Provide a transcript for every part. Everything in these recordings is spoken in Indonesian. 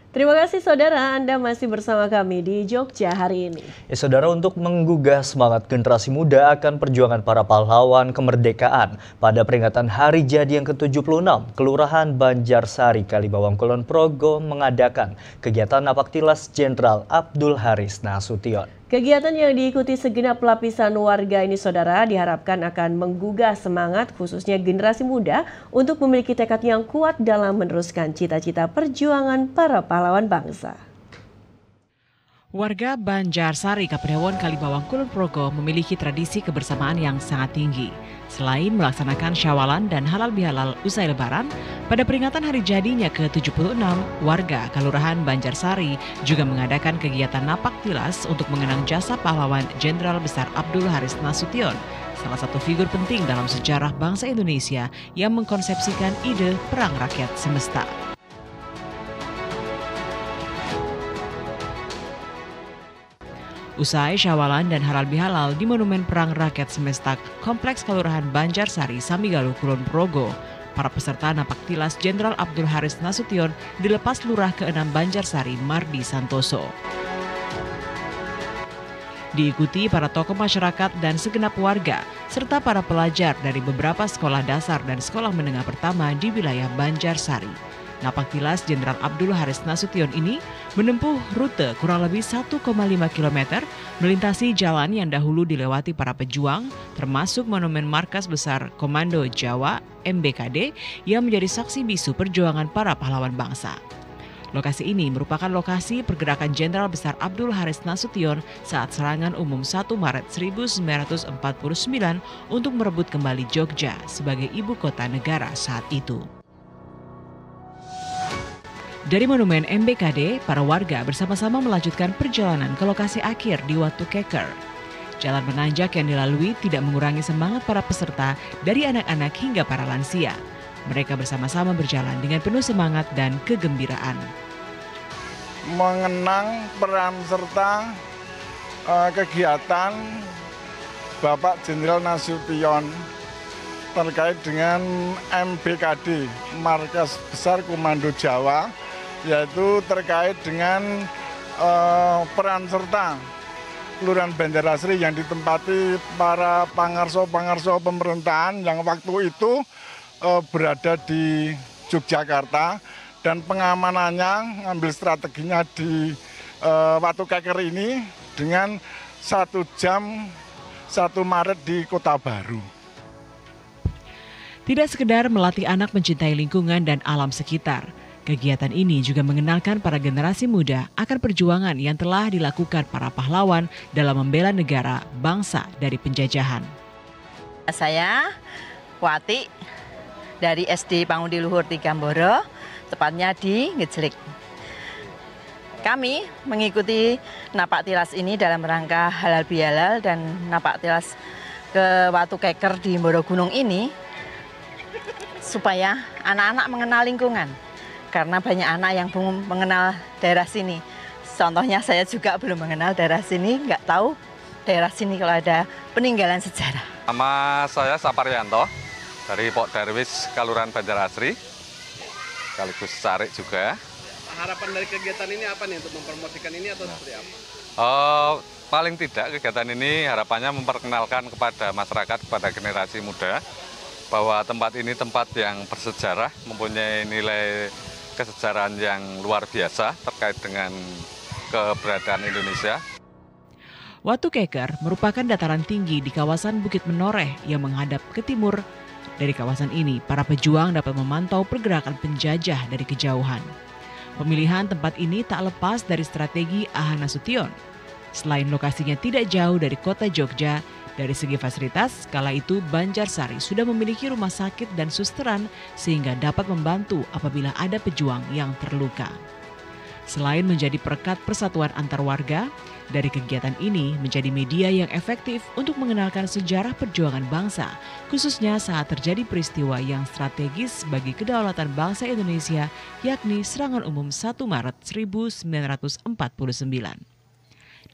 Terima kasih saudara, Anda masih bersama kami di Jogja hari ini. Ya saudara, untuk menggugah semangat generasi muda akan perjuangan para pahlawan kemerdekaan pada peringatan Hari Jadi yang ke-76, Kelurahan Banjarsari, Kalibawang, Kulon Progo mengadakan kegiatan napaktilas Jenderal Abdul Haris Nasution. Kegiatan yang diikuti segenap lapisan warga ini saudara diharapkan akan menggugah semangat khususnya generasi muda untuk memiliki tekad yang kuat dalam meneruskan cita-cita perjuangan para pahlawan bangsa. Warga Banjarsari, Kapanewon, Kalibawang, Kulon Progo memiliki tradisi kebersamaan yang sangat tinggi. Selain melaksanakan syawalan dan halal bihalal usai lebaran, pada peringatan hari jadinya ke-76, warga Kelurahan Banjarsari juga mengadakan kegiatan napak tilas untuk mengenang jasa pahlawan Jenderal Besar Abdul Haris Nasution, salah satu figur penting dalam sejarah bangsa Indonesia yang mengkonsepsikan ide Perang Rakyat Semesta. Usai syawalan dan halal bihalal di Monumen Perang Rakyat Semesta Kompleks Kelurahan Banjarsari, Sambigaluh, Kulon Progo, para peserta napak tilas Jenderal Abdul Haris Nasution dilepas Lurah ke-6 Banjarsari, Mardi Santoso. Diikuti para tokoh masyarakat dan segenap warga, serta para pelajar dari beberapa sekolah dasar dan sekolah menengah pertama di wilayah Banjarsari. Napak tilas Jenderal Abdul Haris Nasution ini menempuh rute kurang lebih 1,5 km melintasi jalan yang dahulu dilewati para pejuang, termasuk Monumen Markas Besar Komando Jawa (MBKD) yang menjadi saksi bisu perjuangan para pahlawan bangsa. Lokasi ini merupakan lokasi pergerakan Jenderal Besar Abdul Haris Nasution saat serangan umum 1 Maret 1949 untuk merebut kembali Jogja sebagai ibu kota negara saat itu. Dari Monumen MBKD, para warga bersama-sama melanjutkan perjalanan ke lokasi akhir di Watu Keker. Jalan menanjak yang dilalui tidak mengurangi semangat para peserta dari anak-anak hingga para lansia. Mereka bersama-sama berjalan dengan penuh semangat dan kegembiraan. Mengenang peran serta kegiatan Bapak Jenderal Nasution terkait dengan MBKD, Markas Besar Komando Jawa, yaitu terkait dengan peran serta Kelurahan Banjarsari yang ditempati para pangarso-pangarso pemerintahan yang waktu itu berada di Yogyakarta, dan pengamanannya ngambil strateginya di Watu Keker ini dengan 1 jam 1 Maret di Kota Baru. Tidak sekedar melatih anak mencintai lingkungan dan alam sekitar, kegiatan ini juga mengenalkan para generasi muda akan perjuangan yang telah dilakukan para pahlawan dalam membela negara bangsa dari penjajahan. Saya Wati dari SD Pangundi Luhur Tigamboro, tepatnya di Ngejlik. Kami mengikuti napak tilas ini dalam rangka halal bihalal dan napak tilas ke Watu Keker di Borogunung ini supaya anak-anak mengenal lingkungan. Karena banyak anak yang belum mengenal daerah sini. Contohnya saya juga belum mengenal daerah sini, nggak tahu daerah sini kalau ada peninggalan sejarah. Nama saya Saparyanto dari Pok Darwis Kelurahan Banjarsari, sekaligus Sarik juga. Harapan dari kegiatan ini apa nih untuk mempromosikan ini atau seperti apa? Paling tidak kegiatan ini harapannya memperkenalkan kepada masyarakat, kepada generasi muda, bahwa tempat ini tempat yang bersejarah, mempunyai nilai kesejarahan yang luar biasa terkait dengan keberadaan Indonesia. Watu Keker merupakan dataran tinggi di kawasan Bukit Menoreh yang menghadap ke timur. Dari kawasan ini, para pejuang dapat memantau pergerakan penjajah dari kejauhan. Pemilihan tempat ini tak lepas dari strategi A.H. Nasution. Selain lokasinya tidak jauh dari kota Jogja, dari segi fasilitas, kala itu Banjarsari sudah memiliki rumah sakit dan susteran sehingga dapat membantu apabila ada pejuang yang terluka. Selain menjadi perekat persatuan antar warga, dari kegiatan ini menjadi media yang efektif untuk mengenalkan sejarah perjuangan bangsa, khususnya saat terjadi peristiwa yang strategis bagi kedaulatan bangsa Indonesia, yakni serangan umum 1 Maret 1949.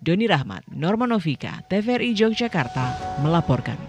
Doni Rahmat, Norma Novika, TVRI Yogyakarta melaporkan.